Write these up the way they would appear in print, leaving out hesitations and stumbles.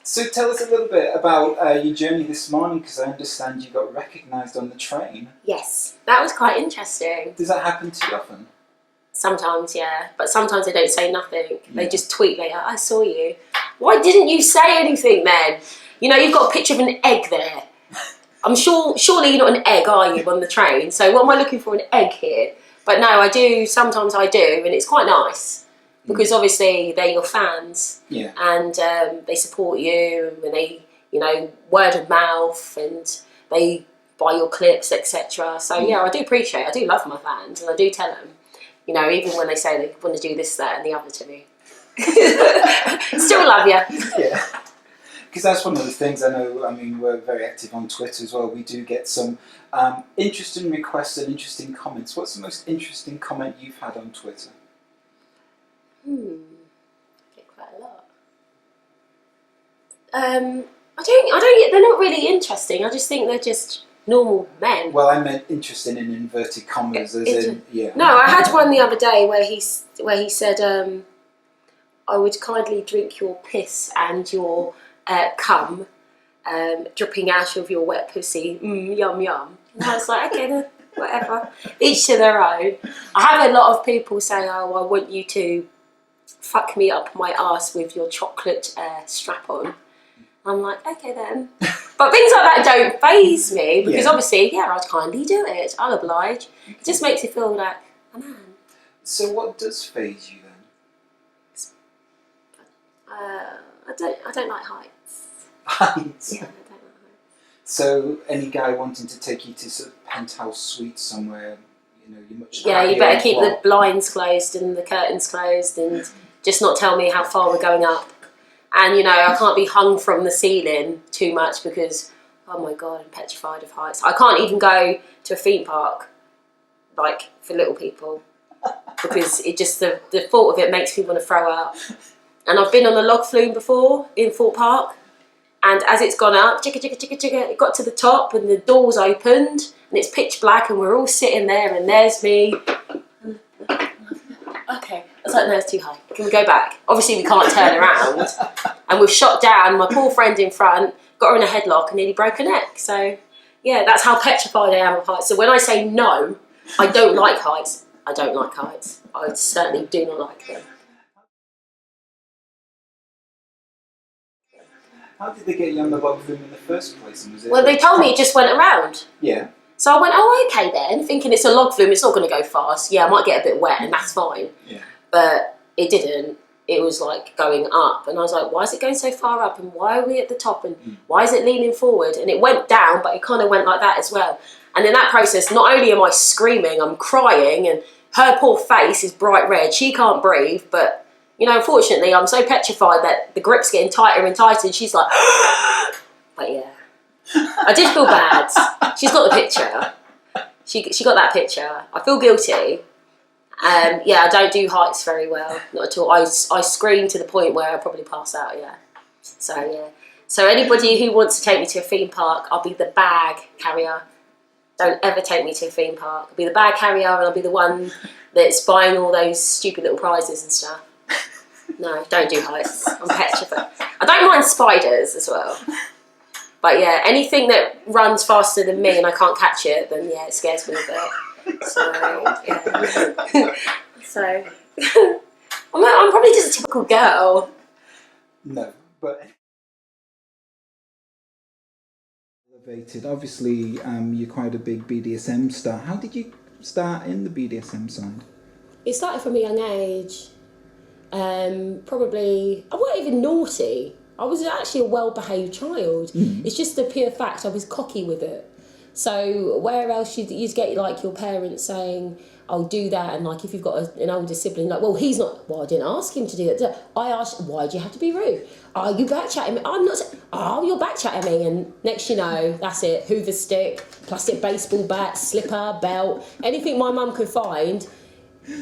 So tell us a little bit about your journey this morning, because I understand you got recognised on the train. Yes, that was quite interesting. Does that happen too often? Sometimes, yeah. But sometimes they don't say nothing. Yeah. They just tweet later, I saw you. Why didn't you say anything then? You know, you've got a picture of an egg there. I'm surely you're not an egg, are you, on the train? So what am I looking for, an egg here? But no, I do, sometimes I do, and it's quite nice. Because obviously they're your fans, and they support you, and they, you know, word of mouth, and they buy your clips, etc. So yeah, I do appreciate it. I do love my fans, and I do tell them, you know, even when they say they want to do this, that, and the other to me, still love you. Yeah, because that's one of the things I know. I mean, we're very active on Twitter as well. We do get some interesting requests and interesting comments. What's the most interesting comment you've had on Twitter? I get quite a lot. I don't. They're not really interesting. I just think they're just normal men. Well, I meant interesting in inverted commas, No, I had one the other day where he said, "I would kindly drink your piss and your cum, dripping out of your wet pussy. Yum yum." And I was like, okay, then, whatever. Each to their own. I have a lot of people say, "Oh, I want you to fuck me up my ass with your chocolate strap on." I'm like, okay then. But things like that don't faze me, because obviously, yeah, I'd kindly do it. I'll oblige. It just makes you feel like a man. So what does faze you then? I don't like heights. Heights? Yeah, I don't like heights. So any guy wanting to take you to sort of penthouse suite somewhere, you know, you're much yeah, you better keep the blinds closed and the curtains closed, and just not tell me how far we're going up. And, you know, I can't be hung from the ceiling too much because, oh my God, I'm petrified of heights. I can't even go to a theme park, like, for little people, because it just, the thought of it makes me want to throw up. And I've been on a log flume before in Thorpe Park, and as it's gone up, chicka, chicka, chicka, chicka, it got to the top and the doors opened, and it's pitch black, and we're all sitting there, and there's me. Okay. I was like, no, it's too high. Can we go back? Obviously, we can't turn around. And we've shot down my poor friend in front, got her in a headlock and nearly broke her neck. So, yeah, that's how petrified I am of heights. So when I say no, I don't like heights. I don't like heights. I certainly do not like them. How did they get you on the log flume in the first place? And was it they told me it just went around. Yeah. So I went, oh, okay then, thinking it's a log flume, it's not going to go fast. Yeah, I might get a bit wet and that's fine. Yeah. But it didn't. It was like going up. And I was like, why is it going so far up? And why are we at the top? And why is it leaning forward? And it went down, but it kind of went like that as well. And in that process, not only am I screaming, I'm crying, and her poor face is bright red. She can't breathe, but, you know, unfortunately, I'm so petrified that the grip's getting tighter and tighter, and she's like, but yeah. I did feel bad. She's got the picture. She got that picture. I feel guilty. Yeah, I don't do heights very well, not at all. I scream to the point where I probably pass out. Yeah. So yeah. So anybody who wants to take me to a theme park, I'll be the bag carrier. Don't ever take me to a theme park. I'll be the bag carrier, and I'll be the one that's buying all those stupid little prizes and stuff. No, don't do heights. I'm petrified. I don't mind spiders as well. But yeah, anything that runs faster than me and I can't catch it, then yeah, it scares me a bit. So yeah. So I'm probably just a typical girl. No, but elevated. Obviously, you're quite a big BDSM star. How did you start in the BDSM side? It started from a young age. Probably I wasn't even naughty. I was actually a well-behaved child. It's just the pure fact I was cocky with it. So where else you'd get like your parents saying, "I'll do that," and like if you've got an older sibling, like, well, he's not. Well, I didn't ask him to do that. I asked, "Why do you have to be rude? Are you back-chatting me?" I'm not. Oh, you're back-chatting me, and next you know, that's it. Hoover stick, plastic baseball bat, slipper, belt, anything my mum could find.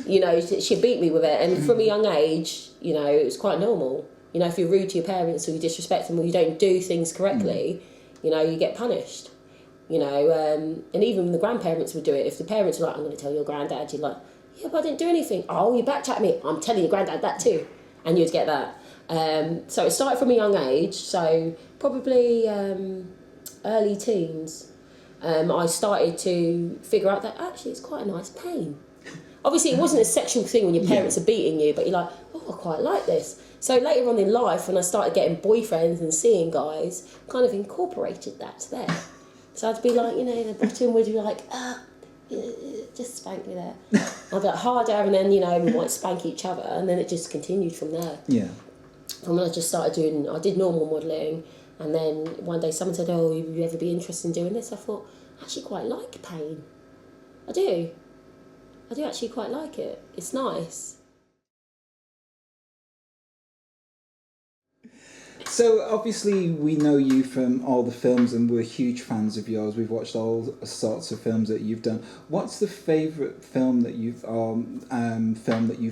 You know, she beat me with it, and from a young age, you know, it was quite normal. You know, if you're rude to your parents or you disrespect them or you don't do things correctly, you know, you get punished. You know, and even the grandparents would do it. If the parents were like, "I'm going to tell your granddad," you're like, "Yeah, but I didn't do anything." "Oh, you backchat me." "I'm telling your granddad that too." And you'd get that. So it started from a young age, so probably early teens. I started to figure out that actually it's quite a nice pain. Obviously, it wasn't a sexual thing when your parents are beating you, but you're like, oh, I quite like this. So later on in life, when I started getting boyfriends and seeing guys, kind of incorporated that there. So I'd be like, the bottom would be like, just spank me there. I'd be like, harder, and then, we might spank each other, and then it just continued from there. Yeah. And when I just started I did normal modelling, and then one day someone said, oh, would you ever be interested in doing this? I thought, I actually quite like pain. I do actually quite like it. It's nice. So obviously we know you from all the films and we're huge fans of yours. We've watched all sorts of films that you've done. What's the favourite film that you've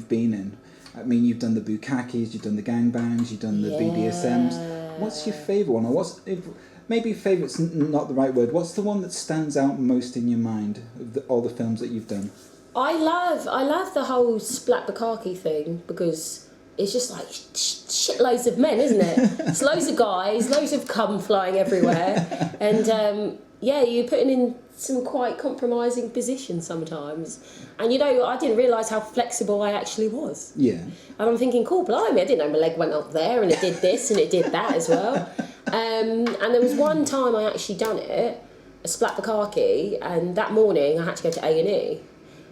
been in? I mean, you've done the Bukkakes, you've done the gangbangs, you've done the BDSMs. What's your favourite one? Or maybe favourite's not the right word. What's the one that stands out most in your mind of all the films that you've done? I love the whole splat Bukkake thing, because it's just like shitloads of men, isn't it? It's loads of guys, loads of cum flying everywhere, and you're putting in some quite compromising positions sometimes. And I didn't realise how flexible I actually was. Yeah. And I'm thinking, cool, blimey, I didn't know my leg went up there and it did this and it did that as well. And there was one time I actually done it, a splat Bukkake, and that morning I had to go to A&E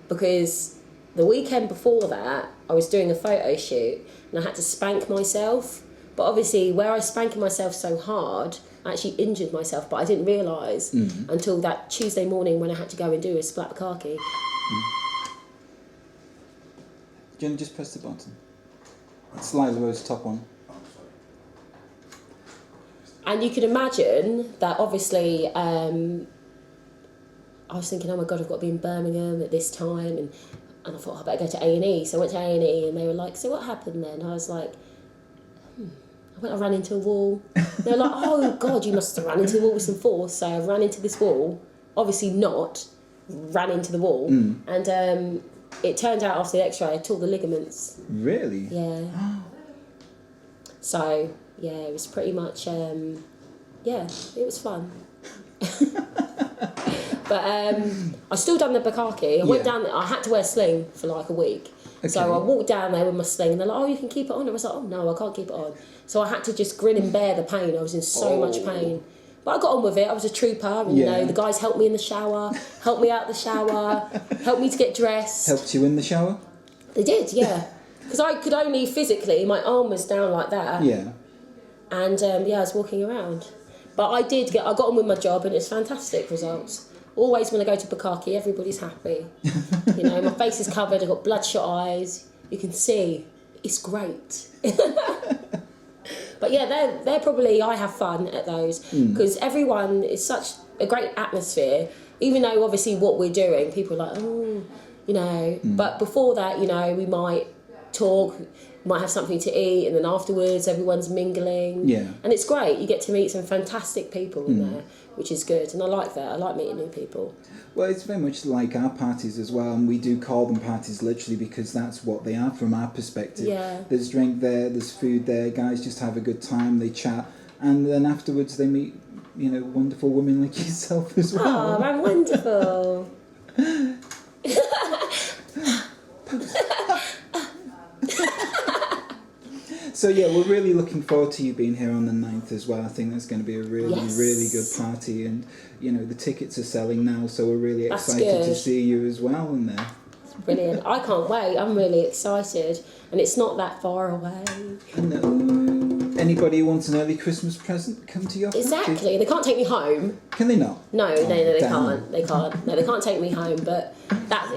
because the weekend before that I was doing a photo shoot and I had to spank myself. But obviously where I was spanking myself so hard, I actually injured myself, but I didn't realise until that Tuesday morning when I had to go and do a splat Bukkake. Do you want to just press the button? Slide the top one. And you can imagine that obviously I was thinking, oh my God, I've got to be in Birmingham at this time, and I thought I better go to A&E. So I went to A&E and they were like, so what happened then? I was like, I ran into a wall. They were like, oh God, you must have run into the wall with some force. So I ran into this wall, obviously not, ran into the wall, and it turned out after the x-ray I tore the ligaments. Really? Yeah. So yeah, it was pretty much it was fun. But I still done the Bukkake. I went down there, I had to wear a sling for like a week. Okay. So I walked down there with my sling and they're like, oh, you can keep it on. I was like, oh no, I can't keep it on. So I had to just grin and bear the pain. I was in so much pain. But I got on with it. I was a trooper, and the guys helped me in the shower, helped me out the shower, helped me to get dressed. Helped you in the shower? They did, yeah. Because I could only physically, my arm was down like that. Yeah. And I was walking around. But I got on with my job, and it's fantastic results. Always when I go to Bukkake, everybody's happy. My face is covered, I've got bloodshot eyes. You can see. It's great. But yeah, they're probably, I have fun at those, because everyone is such a great atmosphere, even though obviously what we're doing, people are like, but before that, we might talk, might have something to eat, and then afterwards everyone's mingling. Yeah. And it's great, you get to meet some fantastic people in there, which is good, and I like that, I like meeting new people. Well, it's very much like our parties as well, and we do call them parties literally because that's what they are from our perspective. Yeah. There's drink there, there's food there, guys just have a good time, they chat, and then afterwards they meet, wonderful women like yourself as well. Oh, I'm wonderful. So yeah, we're really looking forward to you being here on the 9th as well. I think that's going to be a really good party, and the tickets are selling now, so we're really excited to see you as well in there. Brilliant. I can't wait. I'm really excited, and it's not that far away. I know. Anybody who wants an early Christmas present, come to your party. Exactly. They can't take me home. Can they not? No, they can't. They can't. No, they can't take me home, but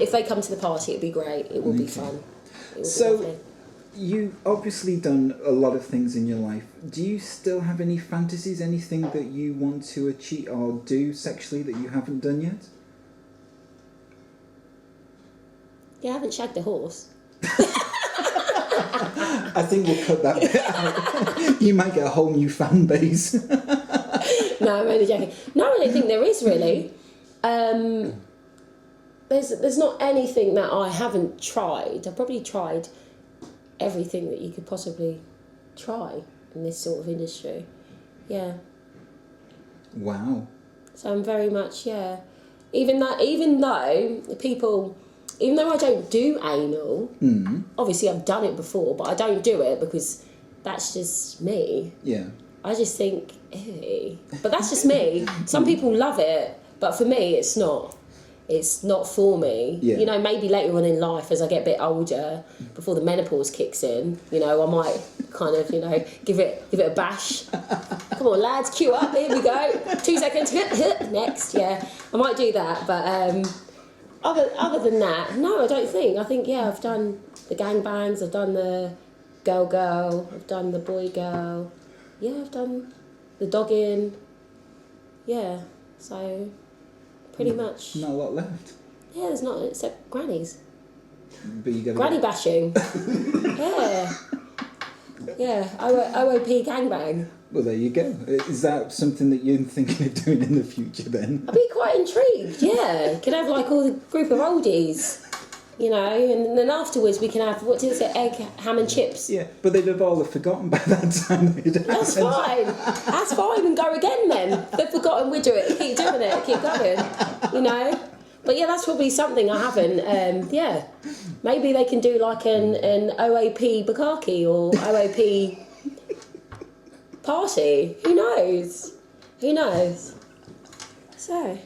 if they come to the party, it'd be great. It will be fun. It will be lovely. You've obviously done a lot of things in your life. Do you still have any fantasies, anything that you want to achieve or do sexually that you haven't done yet? Yeah, I haven't shagged a horse. I think we'll cut that bit out. You might get a whole new fan base. No, I'm only joking. No, I don't think there is really. There's not anything that I haven't tried. I've probably tried everything that you could possibly try in this sort of industry. Yeah. Wow. So I'm very much, yeah. Even though I don't do anal, obviously I've done it before, but I don't do it because that's just me. Yeah. I just think, ew. But that's just me. Some people love it, but for me, it's not. It's not for me. Yeah. You know, maybe later on in life, as I get a bit older, before the menopause kicks in, you know, I might kind of, you know, give it a bash. Come on, lads, queue up. Here we go. 2 seconds. Next, yeah. I might do that, but other than that, no, I don't think. I think, yeah, I've done the gangbangs. I've done the girl. I've done the boy-girl. Yeah, I've done the dogging. Yeah, so pretty much. Not a lot left. Yeah, there's not, except grannies. But you gotta Granny bashing. Yeah. Yeah, OOP gangbang. Well, there you go. Is that something that you're thinking of doing in the future then? I'd be quite intrigued, yeah. Could have like all the group of oldies, you know, and then afterwards we can have, what is it, egg, ham and chips. Yeah, but they'd have all forgotten by that time. That's fine. That's fine, and go again then. They've forgotten we do it, keep doing it, keep going, you know. But yeah, that's probably something I haven't, yeah. Maybe they can do like an OAP Bukkake or OAP party. Who knows? So...